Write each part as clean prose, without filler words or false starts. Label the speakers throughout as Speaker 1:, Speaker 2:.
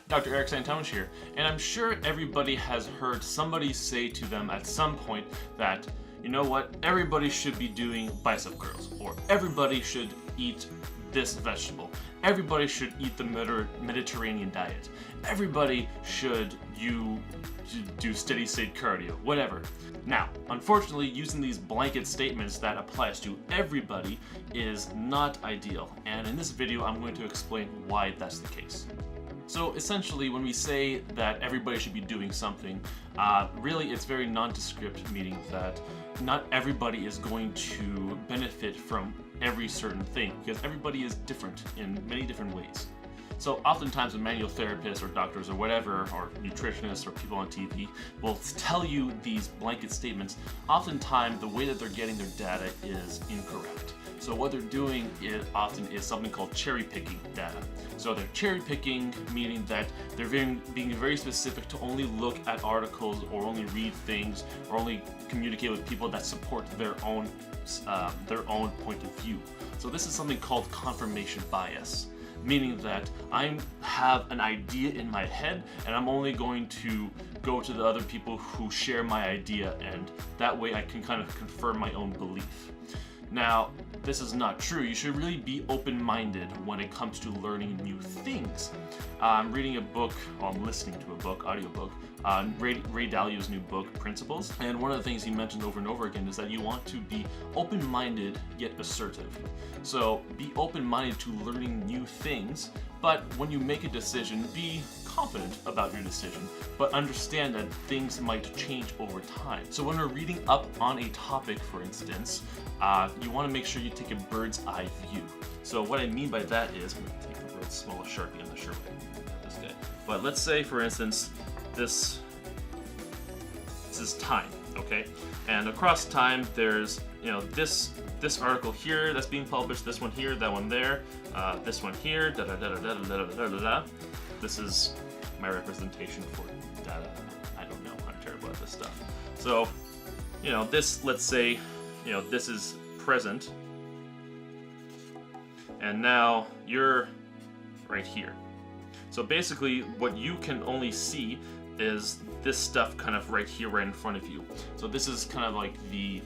Speaker 1: Dr. Eric St-Onge here, and I'm sure everybody has heard somebody say to them at some point that, you know what, everybody should be doing bicep curls, or everybody should eat this vegetable, everybody should eat the Mediterranean diet, everybody should do steady state cardio, whatever. Now, unfortunately, using these blanket statements that applies to everybody is not ideal, and in this video I'm going to explain why that's the case. So essentially, when we say that everybody should be doing something, really it's very nondescript, meaning that not everybody is going to benefit from every certain thing, because everybody is different in many different ways. So oftentimes when manual therapists or doctors or whatever, or nutritionists or people on TV will tell you these blanket statements, oftentimes the way that they're getting their data is incorrect. So what they're doing often is something called cherry picking data. So they're cherry picking, meaning that they're being very specific to only look at articles or only read things or only communicate with people that support their own point of view. So this is something called confirmation bias, meaning that I have an idea in my head and I'm only going to go to the other people who share my idea, and that way I can kind of confirm my own belief. Now, this is not true. You should really be open-minded when it comes to learning new things. I'm reading a book, or I'm listening to a book, audiobook, Ray Dalio's new book, Principles, and one of the things he mentioned over and over again is that you want to be open-minded yet assertive. So be open-minded to learning new things, but when you make a decision, be confident about your decision, but understand that things might change over time. So when we're reading up on a topic, for instance, you want to make sure you take a bird's eye view. So what I mean by that is, I'm going to take a real small Sharpie, I'm not sure what this guy, but let's say, for instance, this is time, okay? And across time, there's, you know, this article here that's being published, this one here, that one there, this one here, da da da da da da da da da. This is my representation for data. I don't know, I'm terrible at this stuff. So, you know, this, let's say, you know, this is present, and now you're right here. So basically, what you can only see is this stuff kind of right here, right in front of you. So this is kind of like the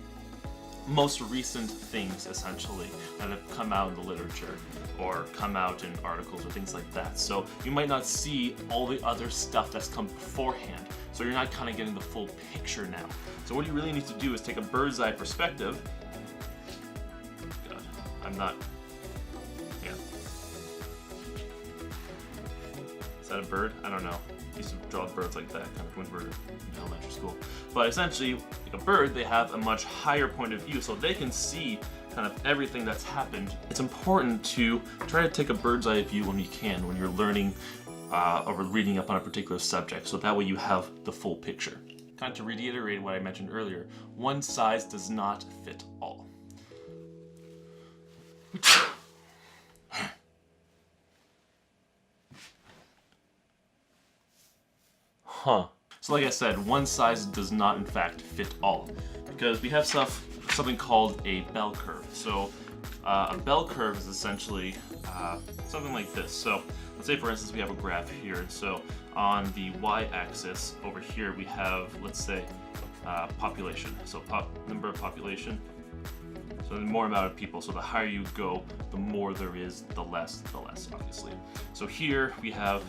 Speaker 1: most recent things, essentially, that have come out in the literature or come out in articles or things like that. So you might not see all the other stuff that's come beforehand. So you're not kind of getting the full picture now. So what you really need to do is take a bird's eye perspective. God, I'm not, yeah. Is that a bird? I don't know. I used to draw birds like that, kind of twin bird in elementary school. But essentially, like a bird, they have a much higher point of view, so they can see kind of everything that's happened. It's important to try to take a bird's eye view when you can, when you're learning or reading up on a particular subject, so that way you have the full picture. Kind of to reiterate what I mentioned earlier, one size does not fit all. So like I said, one size does not in fact fit all, because we have something called a bell curve. So a bell curve is essentially something like this. So let's say, for instance, we have a graph here. And so on the y-axis over here, we have, let's say, population. So number of population. So the more amount of people. So the higher you go, the more there is, the less, obviously. So here we have,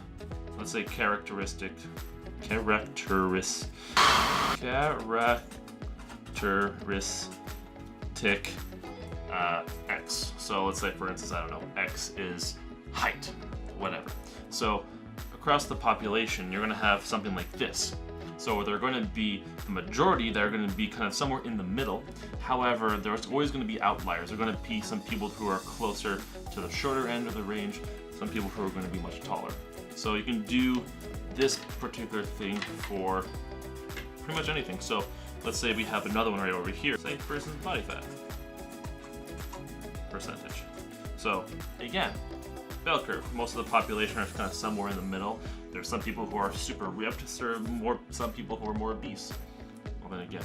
Speaker 1: let's say, characteristic X. So let's say, for instance, I don't know, X is height, whatever. So across the population, you're going to have something like this. So there are going to be the majority that are going to be kind of somewhere in the middle. However, there's always going to be outliers. There are going to be some people who are closer to the shorter end of the range, some people who are going to be much taller. So you can do this particular thing for pretty much anything. So let's say we have another one right over here. Say, for instance, body fat percentage. So again, bell curve. Most of the population are kind of somewhere in the middle. There's some people who are super ripped, some people who are more obese. Well, then again,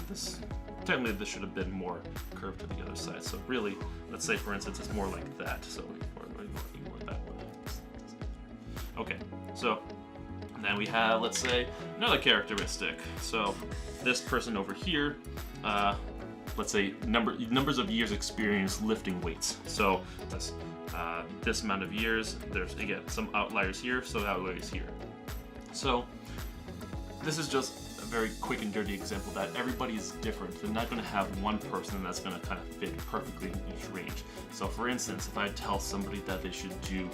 Speaker 1: technically this should have been more curved to the other side. So really, let's say, for instance, it's more like that. So ignore that one. Okay, so Then we have, let's say, another characteristic. So this person over here, let's say numbers of years experience lifting weights. So that's this amount of years. There's again some outliers here, so outliers here. So this is just a very quick and dirty example that everybody is different. They're not going to have one person that's going to kind of fit perfectly in each range. So for instance, if I tell somebody that they should do,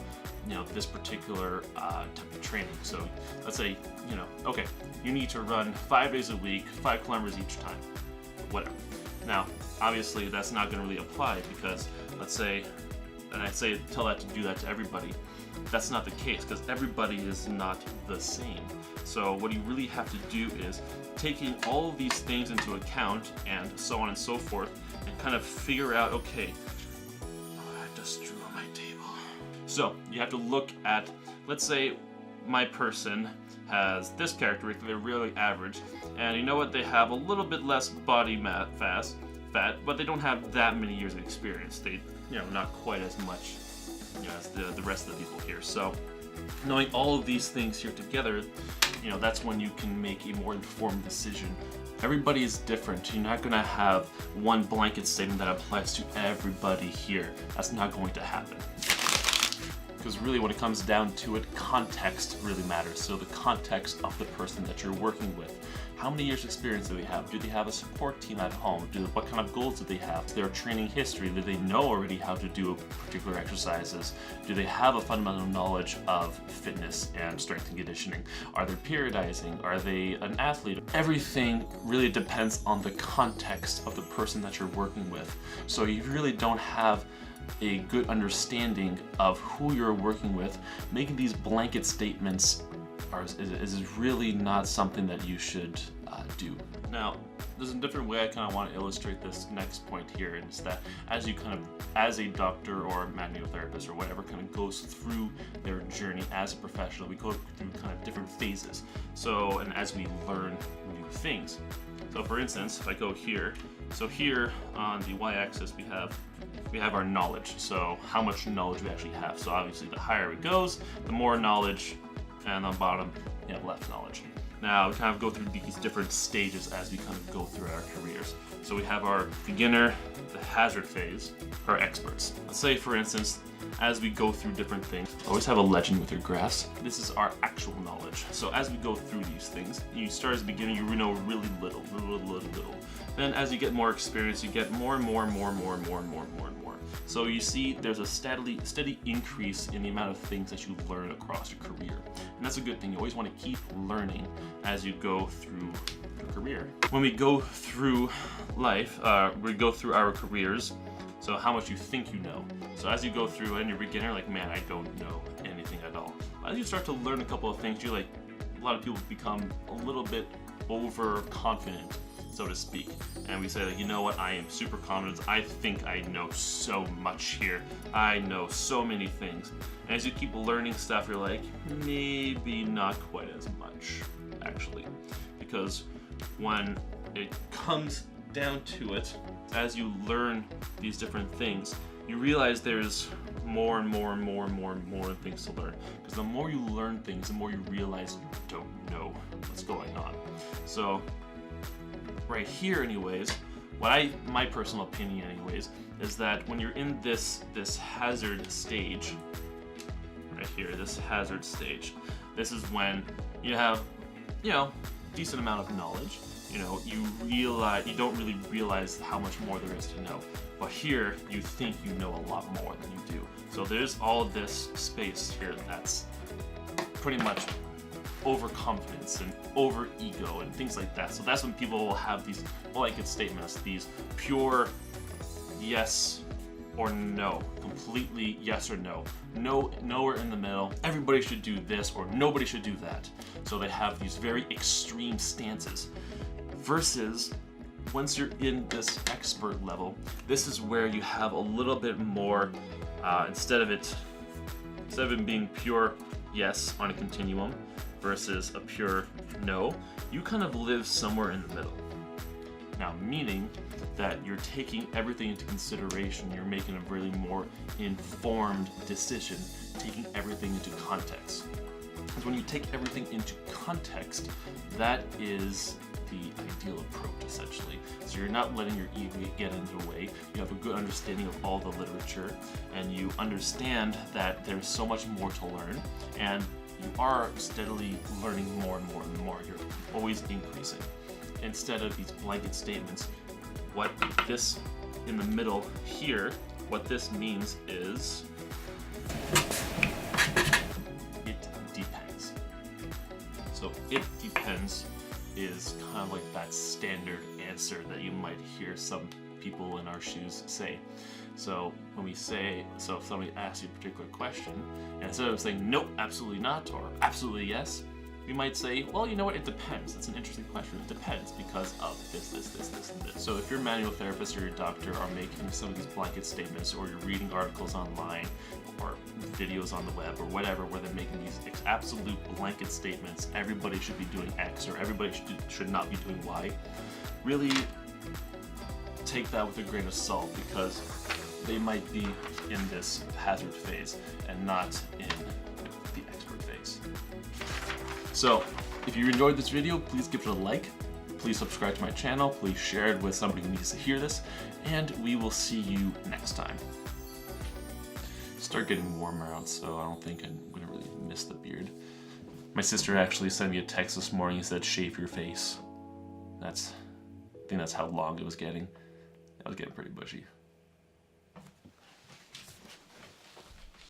Speaker 1: this particular type of training. So let's say, okay, you need to run 5 days a week, 5 kilometers each time, whatever. Now, obviously that's not going to really apply because let's say, and I say tell that to do that to everybody. That's not the case because everybody is not the same. So what you really have to do is taking all of these things into account and so on and so forth and kind of figure out, okay, I just drew on my table. So you have to look at, let's say my person has this characteristic, they're really average, and you know what, they have a little bit less body fat, but they don't have that many years of experience. They, not quite as much as the rest of the people here. So knowing all of these things here together, that's when you can make a more informed decision. Everybody is different. You're not going to have one blanket statement that applies to everybody here. That's not going to happen. Because really when it comes down to it, context really matters. So the context of the person that you're working with. How many years experience do they have? Do they have a support team at home? What kind of goals do they have? Their training history, do they know already how to do particular exercises? Do they have a fundamental knowledge of fitness and strength and conditioning? Are they periodizing? Are they an athlete? Everything really depends on the context of the person that you're working with. So you really don't have a good understanding of who you're working with. Making these blanket statements is really not something that you should do. Now, there's a different way I kind of want to illustrate this next point here, and it's that as you as a doctor or manual therapist or whatever kind of goes through their journey as a professional, we go through kind of different phases. So, and as we learn new things. So for instance, if I go here, so here on the y-axis we have our knowledge. So how much knowledge we actually have. So obviously the higher it goes, the more knowledge, and on the bottom you have less knowledge. Now we kind of go through these different stages as we kind of go through our careers. So we have our beginner, the hazard phase, our experts. Let's say for instance, as we go through different things, always have a legend with your graphs. This is our actual knowledge. So as we go through these things, you start as a beginner, you know really little. Then as you get more experience, you get more and more. So you see there's a steady increase in the amount of things that you learn across your career. And that's a good thing. You always want to keep learning as you go through your career. When we go through life, we go through our careers, so how much you think you know. So as you go through and you're a beginner, like, man, I don't know anything at all. As you start to learn a couple of things, a lot of people become a little bit overconfident, so to speak. And we say that, you know what, I am super confident. I think I know so much here. I know so many things. And as you keep learning stuff, you're like, maybe not quite as much, actually. Because when it comes down to it, as you learn these different things, you realize there's more and more things to learn. Because the more you learn things, the more you realize you don't know what's going on. So right here anyways, my personal opinion anyways, is that when you're in this hazard stage, right here, this hazard stage, this is when you have, decent amount of knowledge. You don't really realize how much more there is to know. But here, you think you know a lot more than you do. So there's all this space here that's pretty much overconfidence and over ego and things like that. So that's when people will have these blanket statements, these pure yes or no, completely yes or no, nowhere in the middle. Everybody should do this or nobody should do that. So they have these very extreme stances. Versus once you're in this expert level, this is where you have a little bit more, instead of it being pure yes on a continuum versus a pure no, you kind of live somewhere in the middle. Now, meaning that you're taking everything into consideration, you're making a really more informed decision, taking everything into context. Because when you take everything into context, that is the ideal approach, essentially. So you're not letting your ego get in the way. You have a good understanding of all the literature, and you understand that there's so much more to learn, and you are steadily learning more and more and more. You're always increasing. Instead of these blanket statements, what this in the middle here, what this means is it depends. So it depends is kind of like that standard answer that you might hear some people in our shoes say. So when we say, so if somebody asks you a particular question, and instead of saying nope, absolutely not, or absolutely yes, we might say, well, you know what, it depends. It's an interesting question. It depends because of this, and this. So if your manual therapist or your doctor are making some of these blanket statements, or you're reading articles online or videos on the web or whatever, where they're making these absolute blanket statements, everybody should be doing X or everybody should not be doing Y, really take that with a grain of salt, because they might be in this hazard phase and not in the expert phase. So, if you enjoyed this video, please give it a like, please subscribe to my channel, please share it with somebody who needs to hear this, and we will see you next time. It's start getting warmer out, so I don't think I'm gonna really miss the beard. My sister actually sent me a text this morning and said, shave your face. I think that's how long it was getting. I was getting pretty bushy.